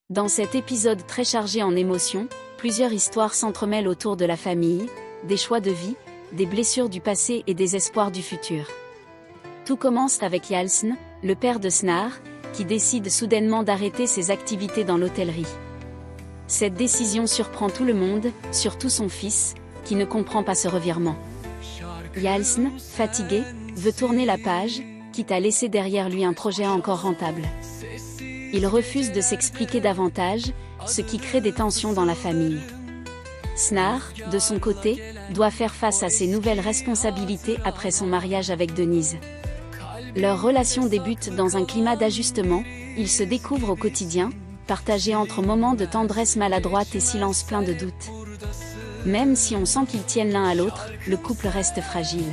Dans cet épisode très chargé en émotions, plusieurs histoires s'entremêlent autour de la famille, des choix de vie, des blessures du passé et des espoirs du futur. Tout commence avec Hjalsn, le père de Snar, qui décide soudainement d'arrêter ses activités dans l'hôtellerie. Cette décision surprend tout le monde, surtout son fils, qui ne comprend pas ce revirement. Hjalsn, fatigué, veut tourner la page, quitte à laisser derrière lui un projet encore rentable. Il refuse de s'expliquer davantage, ce qui crée des tensions dans la famille. Snar, de son côté, doit faire face à ses nouvelles responsabilités après son mariage avec Denise. Leur relation débute dans un climat d'ajustement, ils se découvrent au quotidien, partagés entre moments de tendresse maladroite et silence plein de doutes. Même si on sent qu'ils tiennent l'un à l'autre, le couple reste fragile.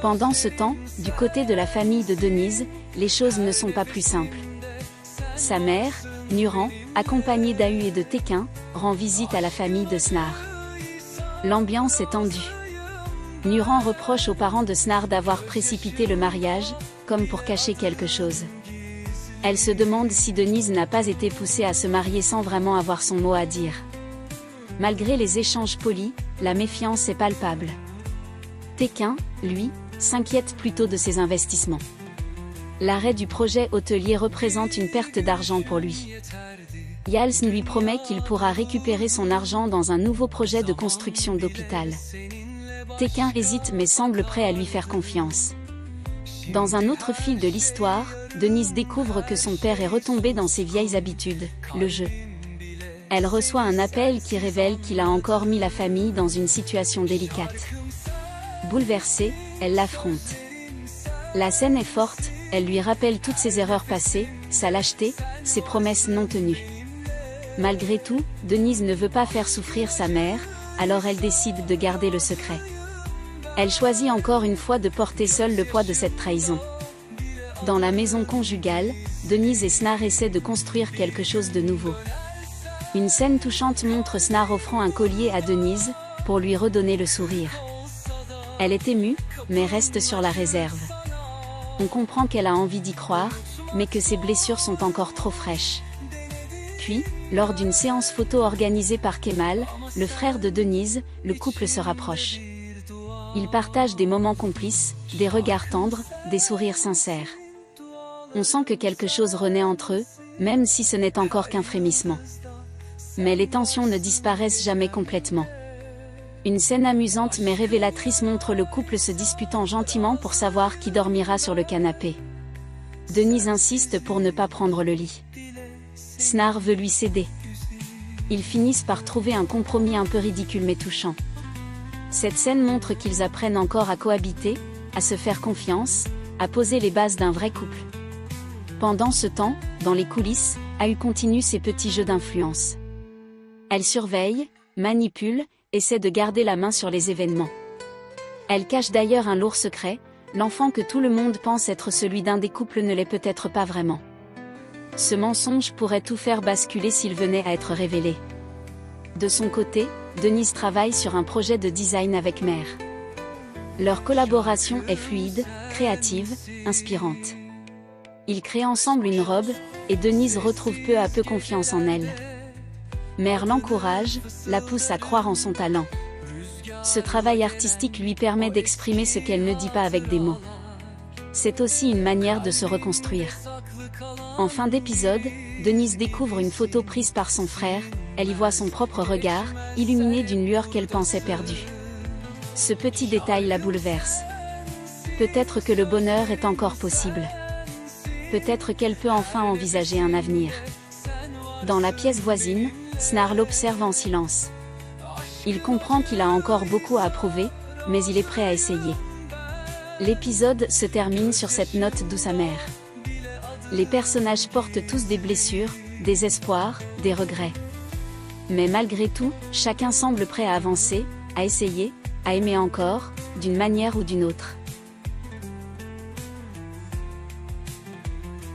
Pendant ce temps, du côté de la famille de Denise, les choses ne sont pas plus simples. Sa mère, Nuran, accompagnée d'Ahu et de Tekin, rend visite à la famille de Snar. L'ambiance est tendue. Nuran reproche aux parents de Snar d'avoir précipité le mariage, comme pour cacher quelque chose. Elle se demande si Denise n'a pas été poussée à se marier sans vraiment avoir son mot à dire. Malgré les échanges polis, la méfiance est palpable. Tekin, lui, s'inquiète plutôt de ses investissements. L'arrêt du projet hôtelier représente une perte d'argent pour lui. Hjalsn lui promet qu'il pourra récupérer son argent dans un nouveau projet de construction d'hôpital. Tekin hésite mais semble prêt à lui faire confiance. Dans un autre fil de l'histoire, Denise découvre que son père est retombé dans ses vieilles habitudes, le jeu. Elle reçoit un appel qui révèle qu'il a encore mis la famille dans une situation délicate. Bouleversée, elle l'affronte. La scène est forte, elle lui rappelle toutes ses erreurs passées, sa lâcheté, ses promesses non tenues. Malgré tout, Denise ne veut pas faire souffrir sa mère, alors elle décide de garder le secret. Elle choisit encore une fois de porter seule le poids de cette trahison. Dans la maison conjugale, Denise et Snar essaient de construire quelque chose de nouveau. Une scène touchante montre Snar offrant un collier à Denise, pour lui redonner le sourire. Elle est émue, mais reste sur la réserve. On comprend qu'elle a envie d'y croire, mais que ses blessures sont encore trop fraîches. Puis, lors d'une séance photo organisée par Kemal, le frère de Denise, le couple se rapproche. Ils partagent des moments complices, des regards tendres, des sourires sincères. On sent que quelque chose renaît entre eux, même si ce n'est encore qu'un frémissement. Mais les tensions ne disparaissent jamais complètement. Une scène amusante mais révélatrice montre le couple se disputant gentiment pour savoir qui dormira sur le canapé. Denise insiste pour ne pas prendre le lit. Snar veut lui céder. Ils finissent par trouver un compromis un peu ridicule mais touchant. Cette scène montre qu'ils apprennent encore à cohabiter, à se faire confiance, à poser les bases d'un vrai couple. Pendant ce temps, dans les coulisses, Ahu continue ses petits jeux d'influence. Elle surveille, manipule, essaie de garder la main sur les événements. Elle cache d'ailleurs un lourd secret, l'enfant que tout le monde pense être celui d'un des couples ne l'est peut-être pas vraiment. Ce mensonge pourrait tout faire basculer s'il venait à être révélé. De son côté, Denise travaille sur un projet de design avec Mère. Leur collaboration est fluide, créative, inspirante. Ils créent ensemble une robe, et Denise retrouve peu à peu confiance en elle. Mère l'encourage, la pousse à croire en son talent. Ce travail artistique lui permet d'exprimer ce qu'elle ne dit pas avec des mots. C'est aussi une manière de se reconstruire. En fin d'épisode, Denise découvre une photo prise par son frère, elle y voit son propre regard, illuminé d'une lueur qu'elle pensait perdue. Ce petit détail la bouleverse. Peut-être que le bonheur est encore possible. Peut-être qu'elle peut enfin envisager un avenir. Dans la pièce voisine, Snar l'observe en silence. Il comprend qu'il a encore beaucoup à prouver, mais il est prêt à essayer. L'épisode se termine sur cette note douce amère. Les personnages portent tous des blessures, des espoirs, des regrets. Mais malgré tout, chacun semble prêt à avancer, à essayer, à aimer encore, d'une manière ou d'une autre.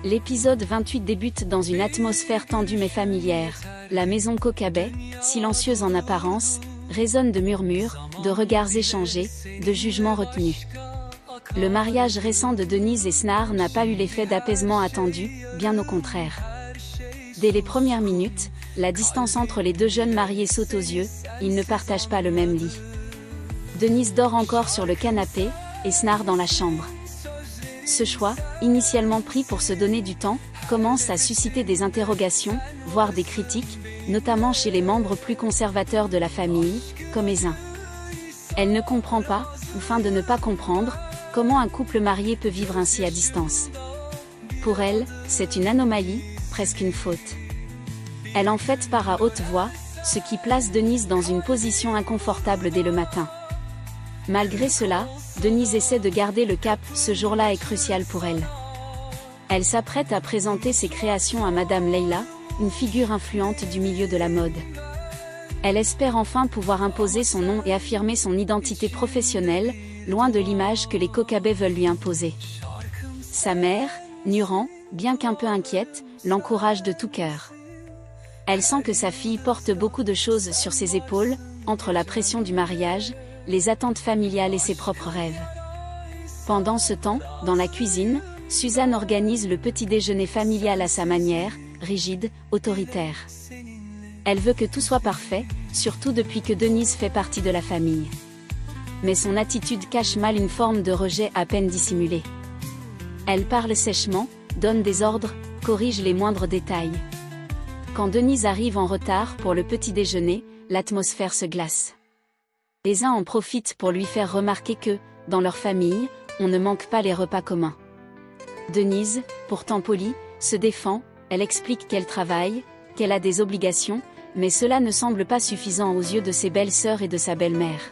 L'épisode 28 débute dans une atmosphère tendue mais familière. La maison Kokabé, silencieuse en apparence, résonne de murmures, de regards échangés, de jugements retenus. Le mariage récent de Denise et Snar n'a pas eu l'effet d'apaisement attendu, bien au contraire. Dès les premières minutes, la distance entre les deux jeunes mariés saute aux yeux, ils ne partagent pas le même lit. Denise dort encore sur le canapé, et Snar dans la chambre. Ce choix, initialement pris pour se donner du temps, commence à susciter des interrogations, voire des critiques, notamment chez les membres plus conservateurs de la famille, comme Ezin. Elle ne comprend pas, ou feint de ne pas comprendre, comment un couple marié peut vivre ainsi à distance. Pour elle, c'est une anomalie, presque une faute. Elle en fait part à haute voix, ce qui place Denise dans une position inconfortable dès le matin. Malgré cela, Denise essaie de garder le cap, ce jour-là est crucial pour elle. Elle s'apprête à présenter ses créations à Madame Leila, une figure influente du milieu de la mode. Elle espère enfin pouvoir imposer son nom et affirmer son identité professionnelle, loin de l'image que les Kokabé veulent lui imposer. Sa mère, Nuran, bien qu'un peu inquiète, l'encourage de tout cœur. Elle sent que sa fille porte beaucoup de choses sur ses épaules, entre la pression du mariage, les attentes familiales et ses propres rêves. Pendant ce temps, dans la cuisine, Suzanne organise le petit déjeuner familial à sa manière, rigide, autoritaire. Elle veut que tout soit parfait, surtout depuis que Denise fait partie de la famille. Mais son attitude cache mal une forme de rejet à peine dissimulée. Elle parle sèchement, donne des ordres, corrige les moindres détails. Quand Denise arrive en retard pour le petit déjeuner, l'atmosphère se glace. Les uns en profitent pour lui faire remarquer que, dans leur famille, on ne manque pas les repas communs. Denise, pourtant polie, se défend, elle explique qu'elle travaille, qu'elle a des obligations, mais cela ne semble pas suffisant aux yeux de ses belles-sœurs et de sa belle-mère.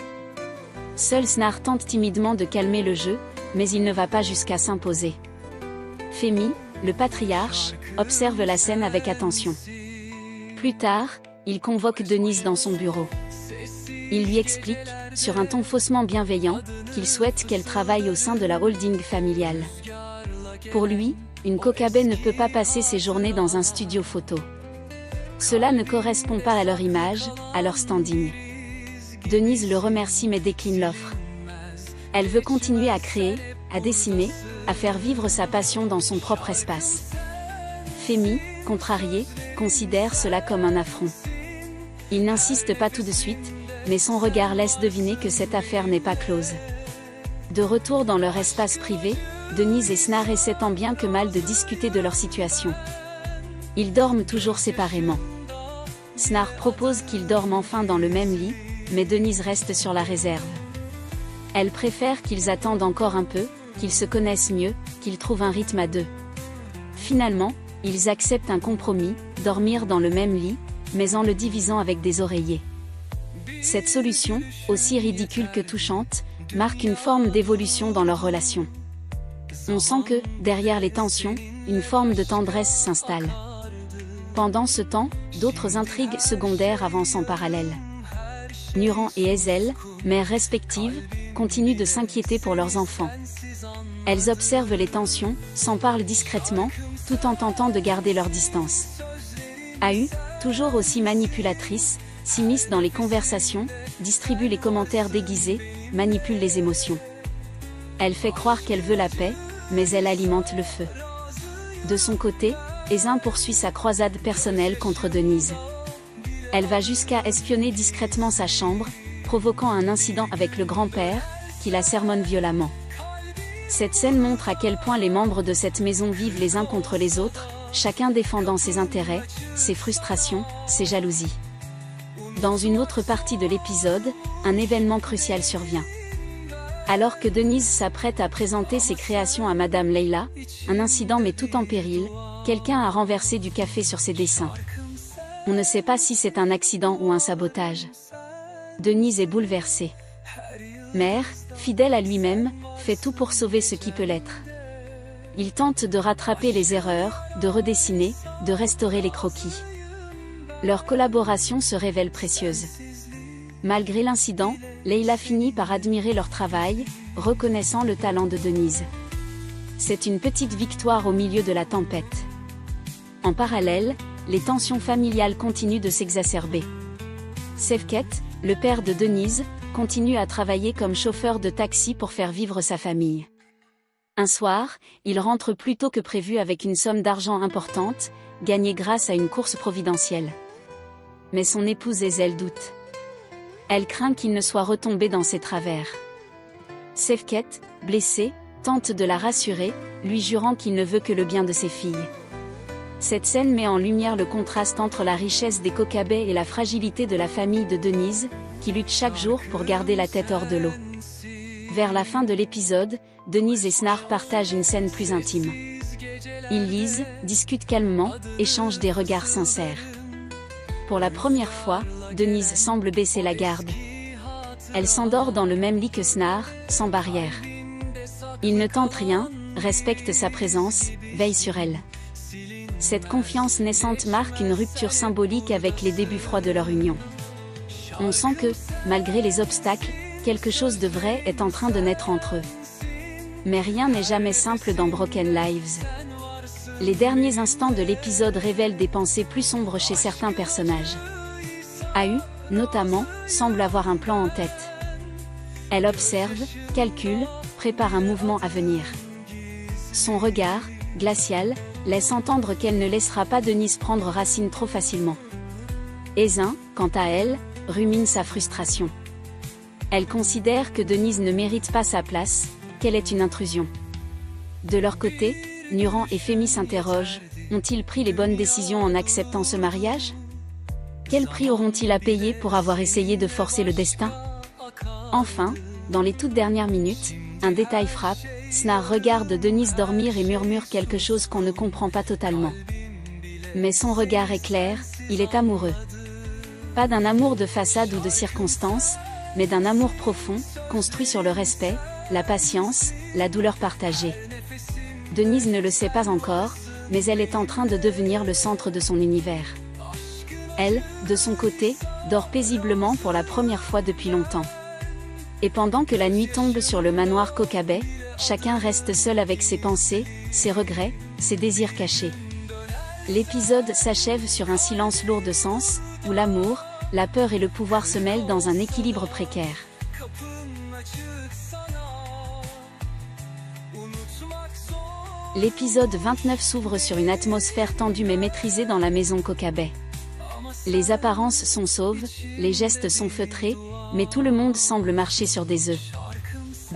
Seul Snar tente timidement de calmer le jeu, mais il ne va pas jusqu'à s'imposer. Femi, le patriarche, observe la scène avec attention. Plus tard, il convoque Denise dans son bureau. Il lui explique, sur un ton faussement bienveillant, qu'il souhaite qu'elle travaille au sein de la holding familiale. Pour lui, une Kokabé ne peut pas passer ses journées dans un studio photo. Cela ne correspond pas à leur image, à leur standing. Denise le remercie mais décline l'offre. Elle veut continuer à créer, à dessiner, à faire vivre sa passion dans son propre espace. Femi, contrarié, considère cela comme un affront. Il n'insiste pas tout de suite, mais son regard laisse deviner que cette affaire n'est pas close. De retour dans leur espace privé, Denise et Snar essaient tant bien que mal de discuter de leur situation. Ils dorment toujours séparément. Snar propose qu'ils dorment enfin dans le même lit, mais Denise reste sur la réserve. Elle préfère qu'ils attendent encore un peu, qu'ils se connaissent mieux, qu'ils trouvent un rythme à deux. Finalement, ils acceptent un compromis, dormir dans le même lit, mais en le divisant avec des oreillers. Cette solution, aussi ridicule que touchante, marque une forme d'évolution dans leur relation. On sent que, derrière les tensions, une forme de tendresse s'installe. Pendant ce temps, d'autres intrigues secondaires avancent en parallèle. Nuran et Ezel, mères respectives, continuent de s'inquiéter pour leurs enfants. Elles observent les tensions, s'en parlent discrètement, tout en tentant de garder leur distance. Ahu, toujours aussi manipulatrice, s'immisce dans les conversations, distribue les commentaires déguisés, manipule les émotions. Elle fait croire qu'elle veut la paix, mais elle alimente le feu. De son côté, Ezin poursuit sa croisade personnelle contre Denise. Elle va jusqu'à espionner discrètement sa chambre, provoquant un incident avec le grand-père, qui la sermonne violemment. Cette scène montre à quel point les membres de cette maison vivent les uns contre les autres, chacun défendant ses intérêts, ses frustrations, ses jalousies. Dans une autre partie de l'épisode, un événement crucial survient. Alors que Denise s'apprête à présenter ses créations à Madame Leila, un incident met tout en péril, quelqu'un a renversé du café sur ses dessins. On ne sait pas si c'est un accident ou un sabotage. Denise est bouleversée. Mère, fidèle à lui-même, fait tout pour sauver ce qui peut l'être. Il tente de rattraper les erreurs, de redessiner, de restaurer les croquis. Leur collaboration se révèle précieuse. Malgré l'incident, Leila finit par admirer leur travail, reconnaissant le talent de Denise. C'est une petite victoire au milieu de la tempête. En parallèle, les tensions familiales continuent de s'exacerber. Sevket, le père de Denise, continue à travailler comme chauffeur de taxi pour faire vivre sa famille. Un soir, il rentre plus tôt que prévu avec une somme d'argent importante, gagnée grâce à une course providentielle. Mais son épouse Ezel doute. Elle craint qu'il ne soit retombé dans ses travers. Sefket, blessée, tente de la rassurer, lui jurant qu'il ne veut que le bien de ses filles. Cette scène met en lumière le contraste entre la richesse des Kokabé et la fragilité de la famille de Denise, qui lutte chaque jour pour garder la tête hors de l'eau. Vers la fin de l'épisode, Denise et Snar partagent une scène plus intime. Ils lisent, discutent calmement, échangent des regards sincères. Pour la première fois, Denise semble baisser la garde. Elle s'endort dans le même lit que Snar, sans barrière. Il ne tente rien, respecte sa présence, veille sur elle. Cette confiance naissante marque une rupture symbolique avec les débuts froids de leur union. On sent que, malgré les obstacles, quelque chose de vrai est en train de naître entre eux. Mais rien n'est jamais simple dans Broken Lives. Les derniers instants de l'épisode révèlent des pensées plus sombres chez certains personnages. Ahu, notamment, semble avoir un plan en tête. Elle observe, calcule, prépare un mouvement à venir. Son regard, glacial, laisse entendre qu'elle ne laissera pas Denise prendre racine trop facilement. Ezin, quant à elle, rumine sa frustration. Elle considère que Denise ne mérite pas sa place, qu'elle est une intrusion. De leur côté, Nuran et Femi s'interrogent, ont-ils pris les bonnes décisions en acceptant ce mariage? Quel prix auront-ils à payer pour avoir essayé de forcer le destin? Enfin, dans les toutes dernières minutes, un détail frappe, Snar regarde Denise dormir et murmure quelque chose qu'on ne comprend pas totalement. Mais son regard est clair, il est amoureux. Pas d'un amour de façade ou de circonstance, mais d'un amour profond, construit sur le respect, la patience, la douleur partagée. Denise ne le sait pas encore, mais elle est en train de devenir le centre de son univers. Elle, de son côté, dort paisiblement pour la première fois depuis longtemps. Et pendant que la nuit tombe sur le manoir Kokabé, chacun reste seul avec ses pensées, ses regrets, ses désirs cachés. L'épisode s'achève sur un silence lourd de sens, où l'amour, la peur et le pouvoir se mêlent dans un équilibre précaire. L'épisode 29 s'ouvre sur une atmosphère tendue mais maîtrisée dans la maison Kokabé. Les apparences sont sauves, les gestes sont feutrés, mais tout le monde semble marcher sur des œufs.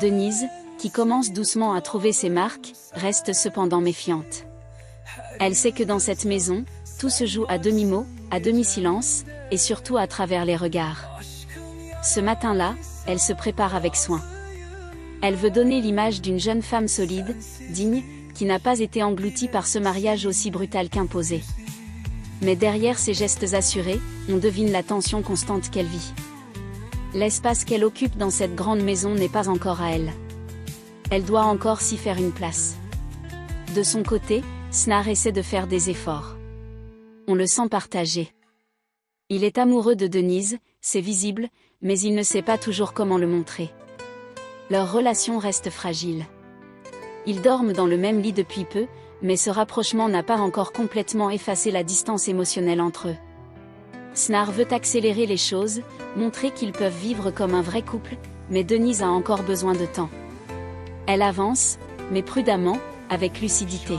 Denise, qui commence doucement à trouver ses marques, reste cependant méfiante. Elle sait que dans cette maison, tout se joue à demi-mot, à demi-silence, et surtout à travers les regards. Ce matin-là, elle se prépare avec soin. Elle veut donner l'image d'une jeune femme solide, digne, qui n'a pas été engloutie par ce mariage aussi brutal qu'imposé. Mais derrière ces gestes assurés, on devine la tension constante qu'elle vit. L'espace qu'elle occupe dans cette grande maison n'est pas encore à elle. Elle doit encore s'y faire une place. De son côté, Snar essaie de faire des efforts. On le sent partagé. Il est amoureux de Denise, c'est visible, mais il ne sait pas toujours comment le montrer. Leur relation reste fragile. Ils dorment dans le même lit depuis peu, mais ce rapprochement n'a pas encore complètement effacé la distance émotionnelle entre eux. Snar veut accélérer les choses, montrer qu'ils peuvent vivre comme un vrai couple, mais Denise a encore besoin de temps. Elle avance, mais prudemment, avec lucidité.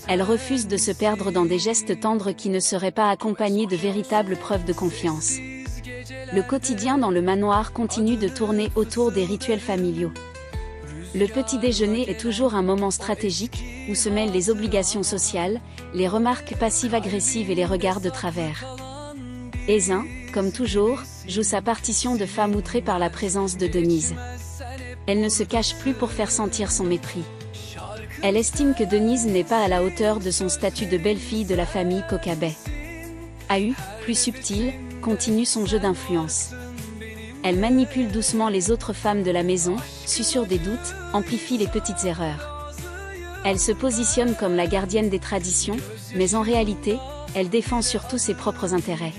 Elle refuse de se perdre dans des gestes tendres qui ne seraient pas accompagnés de véritables preuves de confiance. Le quotidien dans le manoir continue de tourner autour des rituels familiaux. Le petit déjeuner est toujours un moment stratégique, où se mêlent les obligations sociales, les remarques passives-agressives et les regards de travers. Ezin, comme toujours, joue sa partition de femme outrée par la présence de Denise. Elle ne se cache plus pour faire sentir son mépris. Elle estime que Denise n'est pas à la hauteur de son statut de belle-fille de la famille Kokabé. Ahu, plus subtile, continue son jeu d'influence. Elle manipule doucement les autres femmes de la maison, susurre des doutes, amplifie les petites erreurs. Elle se positionne comme la gardienne des traditions, mais en réalité, elle défend surtout ses propres intérêts.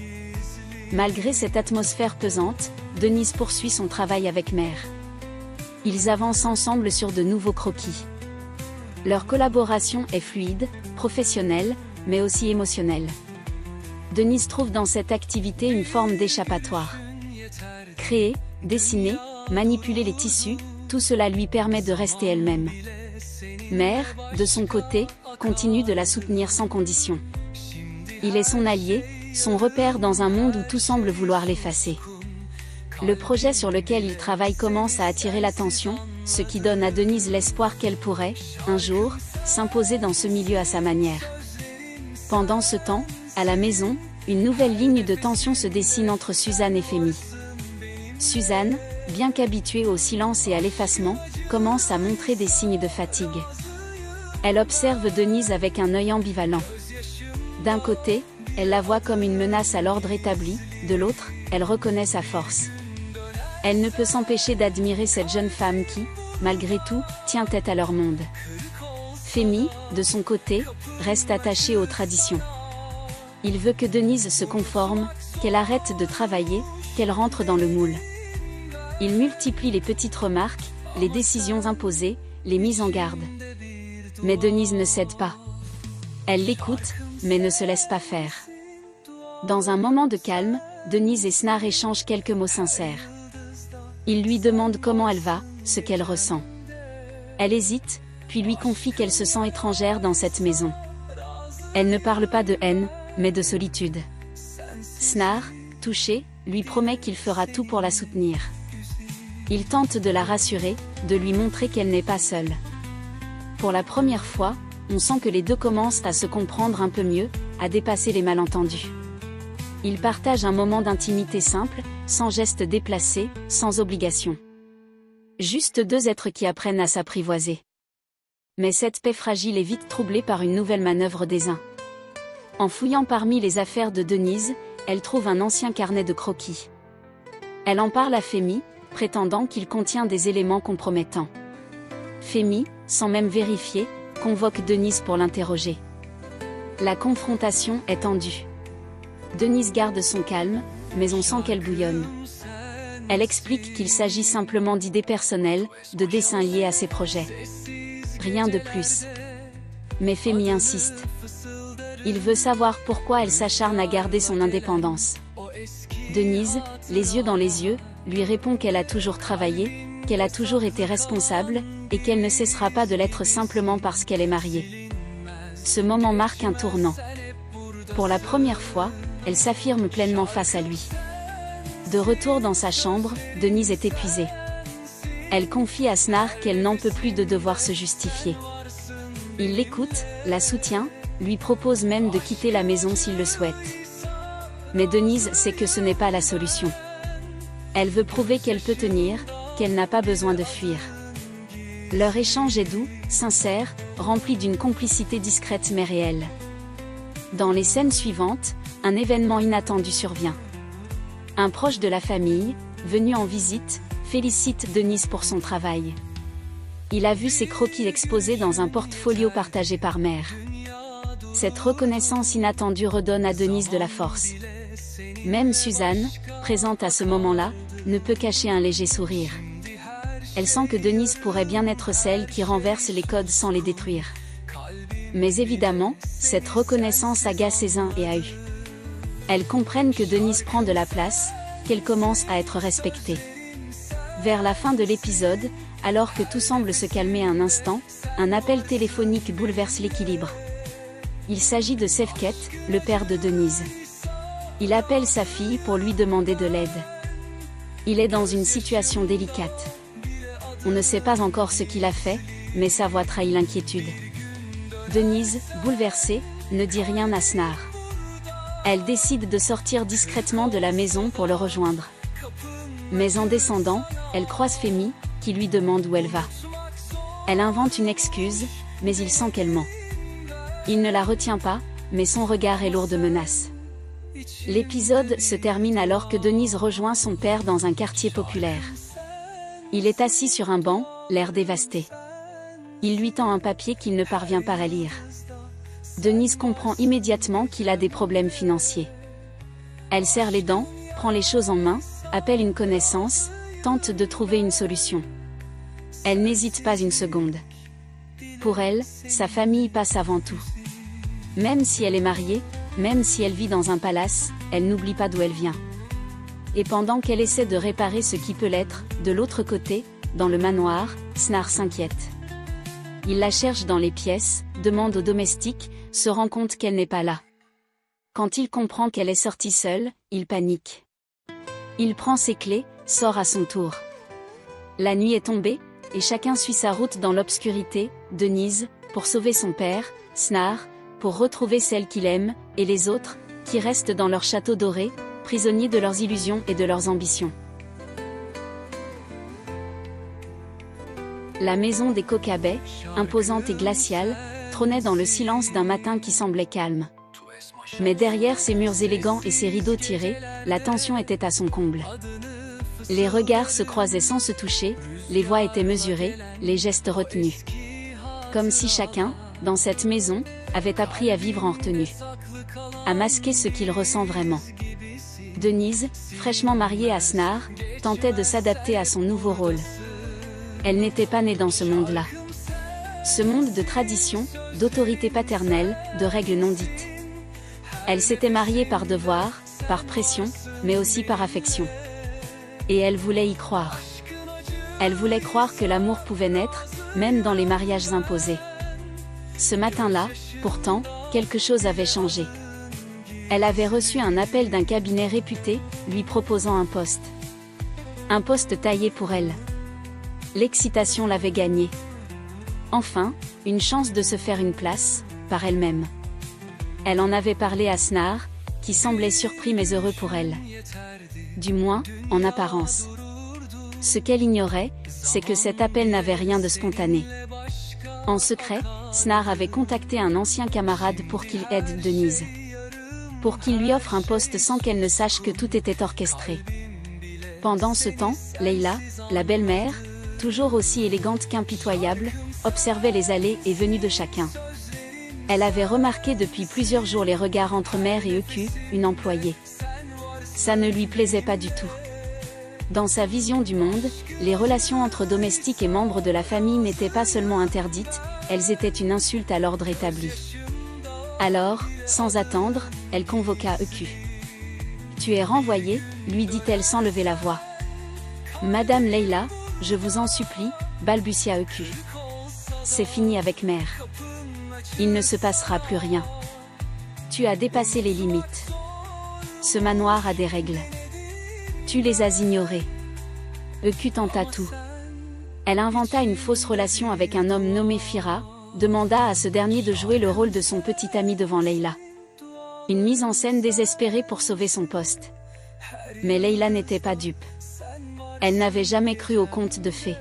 Malgré cette atmosphère pesante, Denise poursuit son travail avec Mère. Ils avancent ensemble sur de nouveaux croquis. Leur collaboration est fluide, professionnelle, mais aussi émotionnelle. Denise trouve dans cette activité une forme d'échappatoire. Créer, dessiner, manipuler les tissus, tout cela lui permet de rester elle-même. Mère, de son côté, continue de la soutenir sans condition. Il est son allié, son repère dans un monde où tout semble vouloir l'effacer. Le projet sur lequel il travaille commence à attirer l'attention, ce qui donne à Denise l'espoir qu'elle pourrait, un jour, s'imposer dans ce milieu à sa manière. Pendant ce temps, à la maison, une nouvelle ligne de tension se dessine entre Suzanne et Femi. Suzanne, bien qu'habituée au silence et à l'effacement, commence à montrer des signes de fatigue. Elle observe Denise avec un œil ambivalent. D'un côté, elle la voit comme une menace à l'ordre établi, de l'autre, elle reconnaît sa force. Elle ne peut s'empêcher d'admirer cette jeune femme qui, malgré tout, tient tête à leur monde. Femi, de son côté, reste attachée aux traditions. Il veut que Denise se conforme, qu'elle arrête de travailler, qu'elle rentre dans le moule. Il multiplie les petites remarques, les décisions imposées, les mises en garde. Mais Denise ne cède pas. Elle l'écoute, mais ne se laisse pas faire. Dans un moment de calme, Denise et Snar échangent quelques mots sincères. Il lui demande comment elle va, ce qu'elle ressent. Elle hésite, puis lui confie qu'elle se sent étrangère dans cette maison. Elle ne parle pas de haine, mais de solitude. Snar, touché, lui promet qu'il fera tout pour la soutenir. Il tente de la rassurer, de lui montrer qu'elle n'est pas seule. Pour la première fois, on sent que les deux commencent à se comprendre un peu mieux, à dépasser les malentendus. Ils partagent un moment d'intimité simple, sans gestes déplacés, sans obligation. Juste deux êtres qui apprennent à s'apprivoiser. Mais cette paix fragile est vite troublée par une nouvelle manœuvre des uns. En fouillant parmi les affaires de Denise, elle trouve un ancien carnet de croquis. Elle en parle à Femi, prétendant qu'il contient des éléments compromettants. Femi, sans même vérifier, convoque Denise pour l'interroger. La confrontation est tendue. Denise garde son calme, mais on sent qu'elle bouillonne. Elle explique qu'il s'agit simplement d'idées personnelles, de dessins liés à ses projets. Rien de plus. Mais Femi insiste. Il veut savoir pourquoi elle s'acharne à garder son indépendance. Denise, les yeux dans les yeux, lui répond qu'elle a toujours travaillé, qu'elle a toujours été responsable, et qu'elle ne cessera pas de l'être simplement parce qu'elle est mariée. Ce moment marque un tournant. Pour la première fois, elle s'affirme pleinement face à lui. De retour dans sa chambre, Denise est épuisée. Elle confie à Snar qu'elle n'en peut plus de devoir se justifier. Il l'écoute, la soutient, lui propose même de quitter la maison s'il le souhaite. Mais Denise sait que ce n'est pas la solution. Elle veut prouver qu'elle peut tenir, qu'elle n'a pas besoin de fuir. Leur échange est doux, sincère, rempli d'une complicité discrète mais réelle. Dans les scènes suivantes, un événement inattendu survient. Un proche de la famille, venu en visite, félicite Denise pour son travail. Il a vu ses croquis exposés dans un portfolio partagé par mère. Cette reconnaissance inattendue redonne à Denise de la force. Même Suzanne, présente à ce moment-là, ne peut cacher un léger sourire. Elle sent que Denise pourrait bien être celle qui renverse les codes sans les détruire. Mais évidemment, cette reconnaissance agace les uns et à eux. Elles comprennent que Denise prend de la place, qu'elle commence à être respectée. Vers la fin de l'épisode, alors que tout semble se calmer un instant, un appel téléphonique bouleverse l'équilibre. Il s'agit de Sefket, le père de Denise. Il appelle sa fille pour lui demander de l'aide. Il est dans une situation délicate. On ne sait pas encore ce qu'il a fait, mais sa voix trahit l'inquiétude. Denise, bouleversée, ne dit rien à Snar. Elle décide de sortir discrètement de la maison pour le rejoindre. Mais en descendant, elle croise Femi, qui lui demande où elle va. Elle invente une excuse, mais il sent qu'elle ment. Il ne la retient pas, mais son regard est lourd de menaces. L'épisode se termine alors que Denise rejoint son père dans un quartier populaire. Il est assis sur un banc, l'air dévasté. Il lui tend un papier qu'il ne parvient pas à lire. Denise comprend immédiatement qu'il a des problèmes financiers. Elle serre les dents, prend les choses en main, appelle une connaissance, tente de trouver une solution. Elle n'hésite pas une seconde. Pour elle, sa famille passe avant tout. Même si elle est mariée, même si elle vit dans un palace, elle n'oublie pas d'où elle vient. Et pendant qu'elle essaie de réparer ce qui peut l'être, de l'autre côté, dans le manoir, Snar s'inquiète. Il la cherche dans les pièces, demande au domestique, se rend compte qu'elle n'est pas là. Quand il comprend qu'elle est sortie seule, il panique. Il prend ses clés, sort à son tour. La nuit est tombée, et chacun suit sa route dans l'obscurité, Denise, pour sauver son père, Snar, pour retrouver celle qu'il aime, et les autres, qui restent dans leur château doré, prisonniers de leurs illusions et de leurs ambitions. La maison des Kokabets, imposante et glaciale, trônait dans le silence d'un matin qui semblait calme. Mais derrière ces murs élégants et ces rideaux tirés, la tension était à son comble. Les regards se croisaient sans se toucher, les voix étaient mesurées, les gestes retenus. Comme si chacun, dans cette maison, avait appris à vivre en retenue. À masquer ce qu'il ressent vraiment. Denise, fraîchement mariée à Snar, tentait de s'adapter à son nouveau rôle. Elle n'était pas née dans ce monde-là. Ce monde de tradition, d'autorité paternelle, de règles non dites. Elle s'était mariée par devoir, par pression, mais aussi par affection. Et elle voulait y croire. Elle voulait croire que l'amour pouvait naître, même dans les mariages imposés. Ce matin-là, pourtant, quelque chose avait changé. Elle avait reçu un appel d'un cabinet réputé, lui proposant un poste. Un poste taillé pour elle. L'excitation l'avait gagnée. Enfin, une chance de se faire une place, par elle-même. Elle en avait parlé à Snar, qui semblait surpris mais heureux pour elle. Du moins, en apparence. Ce qu'elle ignorait, c'est que cet appel n'avait rien de spontané. En secret, Snar avait contacté un ancien camarade pour qu'il aide Denise. Pour qu'il lui offre un poste sans qu'elle ne sache que tout était orchestré. Pendant ce temps, Leila, la belle-mère, toujours aussi élégante qu'impitoyable, observait les allées et venues de chacun. Elle avait remarqué depuis plusieurs jours les regards entre mère et Euku, une employée. Ça ne lui plaisait pas du tout. Dans sa vision du monde, les relations entre domestiques et membres de la famille n'étaient pas seulement interdites, elles étaient une insulte à l'ordre établi. Alors, sans attendre, elle convoqua Euku. « Tu es renvoyée », lui dit-elle sans lever la voix. « Madame Leila, je vous en supplie », balbutia Euku. « C'est fini avec mère. Il ne se passera plus rien. Tu as dépassé les limites. Ce manoir a des règles. Tu les as ignorées. » Euku tenta tout. Elle inventa une fausse relation avec un homme nommé Fira, demanda à ce dernier de jouer le rôle de son petit ami devant Leila. Une mise en scène désespérée pour sauver son poste. Mais Leila n'était pas dupe. Elle n'avait jamais cru au conte de fées.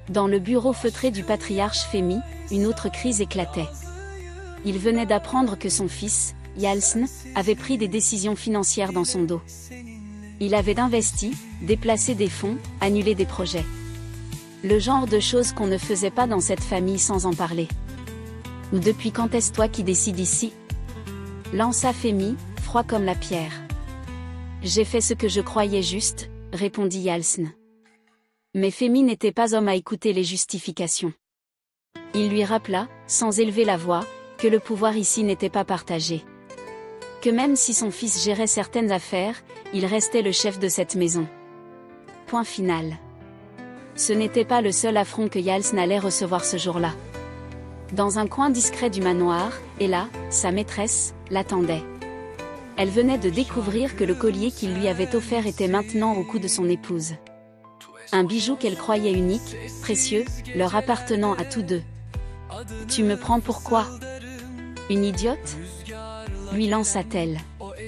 Dans le bureau feutré du patriarche Femi, une autre crise éclatait. Il venait d'apprendre que son fils, Yalsn, avait pris des décisions financières dans son dos. Il avait investi, déplacé des fonds, annulé des projets. Le genre de choses qu'on ne faisait pas dans cette famille sans en parler. « Depuis quand est-ce toi qui décides ici ?» lança Femi, froid comme la pierre. « J'ai fait ce que je croyais juste », répondit Yalsn. Mais Femi n'était pas homme à écouter les justifications. Il lui rappela, sans élever la voix, que le pouvoir ici n'était pas partagé. Que même si son fils gérait certaines affaires, il restait le chef de cette maison. Point final. Ce n'était pas le seul affront que Yalsn allait recevoir ce jour-là. Dans un coin discret du manoir, Ella, sa maîtresse, l'attendait. Elle venait de découvrir que le collier qu'il lui avait offert était maintenant au cou de son épouse. Un bijou qu'elle croyait unique, précieux, leur appartenant à tous deux. « Tu me prends pour quoi ? Une idiote ?» lui lança-t-elle.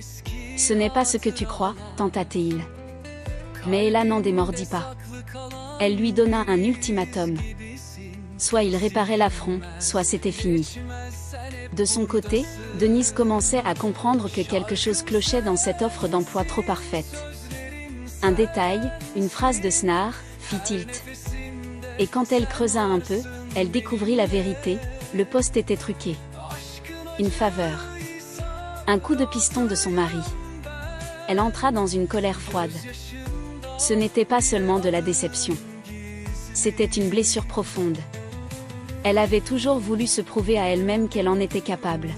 « Ce n'est pas ce que tu crois, » tenta-t-il. Mais Ella n'en démordit pas. Elle lui donna un ultimatum. Soit il réparait l'affront, soit c'était fini. De son côté, Denise commençait à comprendre que quelque chose clochait dans cette offre d'emploi trop parfaite. Un détail, une phrase de Snar, fit tilt. Et quand elle creusa un peu, elle découvrit la vérité, le poste était truqué. Une faveur. Un coup de piston de son mari. Elle entra dans une colère froide. Ce n'était pas seulement de la déception. C'était une blessure profonde. Elle avait toujours voulu se prouver à elle-même qu'elle en était capable.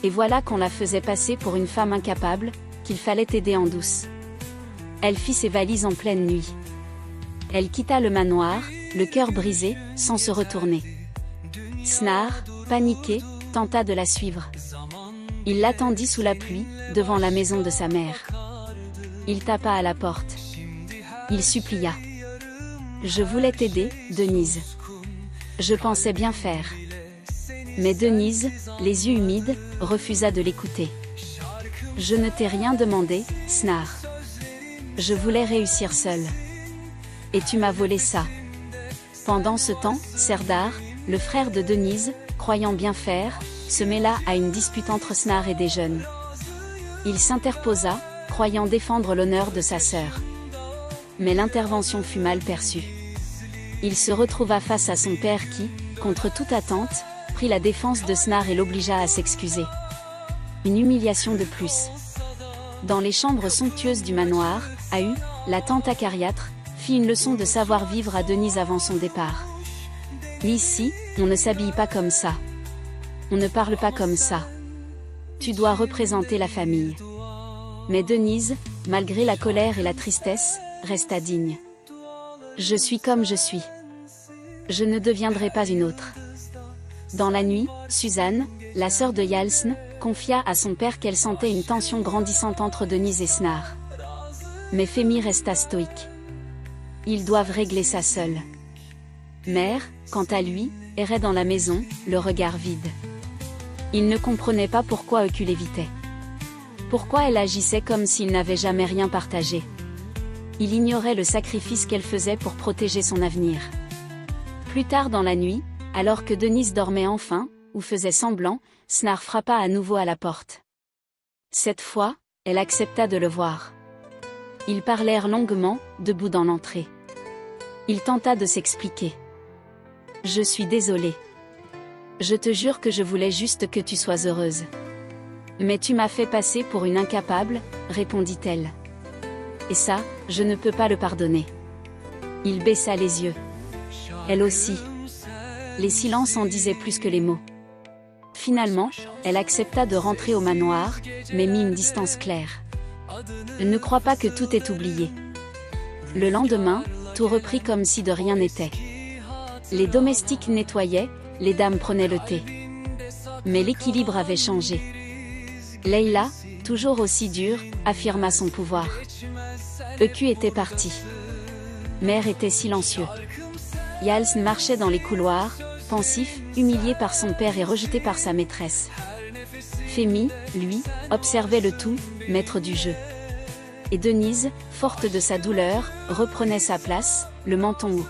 Et voilà qu'on la faisait passer pour une femme incapable, qu'il fallait aider en douce. Elle fit ses valises en pleine nuit. Elle quitta le manoir, le cœur brisé, sans se retourner. Snar, paniqué, tenta de la suivre. Il l'attendit sous la pluie, devant la maison de sa mère. Il tapa à la porte. Il supplia. Je voulais t'aider, Denise. Je pensais bien faire. Mais Denise, les yeux humides, refusa de l'écouter. Je ne t'ai rien demandé, Snar. Je voulais réussir seule. Et tu m'as volé ça. Pendant ce temps, Serdar, le frère de Denise, croyant bien faire, se mêla à une dispute entre Snar et des jeunes. Il s'interposa, croyant défendre l'honneur de sa sœur. Mais l'intervention fut mal perçue. Il se retrouva face à son père qui, contre toute attente, prit la défense de Snar et l'obligea à s'excuser. Une humiliation de plus. Dans les chambres somptueuses du manoir, Ahu, la tante acariâtre, fit une leçon de savoir-vivre à Denise avant son départ. Ici, on ne s'habille pas comme ça. On ne parle pas comme ça. Tu dois représenter la famille. Mais Denise, malgré la colère et la tristesse, resta digne. Je suis comme je suis. Je ne deviendrai pas une autre. Dans la nuit, Suzanne, la sœur de Yalsn, confia à son père qu'elle sentait une tension grandissante entre Denise et Snar. Mais Femi resta stoïque. Ils doivent régler ça seuls. Mère, quant à lui, errait dans la maison, le regard vide. Il ne comprenait pas pourquoi Eku l'évitait. Pourquoi elle agissait comme s'il n'avait jamais rien partagé. Il ignorait le sacrifice qu'elle faisait pour protéger son avenir. Plus tard dans la nuit, alors que Denise dormait enfin, ou faisait semblant, Snar frappa à nouveau à la porte. Cette fois, elle accepta de le voir. Ils parlèrent longuement, debout dans l'entrée. Il tenta de s'expliquer. « Je suis désolée. Je te jure que je voulais juste que tu sois heureuse. Mais tu m'as fait passer pour une incapable, répondit-elle. Et ça, je ne peux pas le pardonner. » Il baissa les yeux. Elle aussi. Les silences en disaient plus que les mots. Finalement, elle accepta de rentrer au manoir, mais mit une distance claire. Ne crois pas que tout est oublié. Le lendemain, tout reprit comme si de rien n'était. Les domestiques nettoyaient, les dames prenaient le thé. Mais l'équilibre avait changé. Leila, toujours aussi dure, affirma son pouvoir. Eku était parti. Mère était silencieux. Yalsn marchait dans les couloirs, pensif, humilié par son père et rejeté par sa maîtresse. Femi, lui, observait le tout, maître du jeu. Et Denise, forte de sa douleur, reprenait sa place, le menton haut.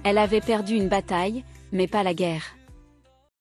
Elle avait perdu une bataille, mais pas la guerre.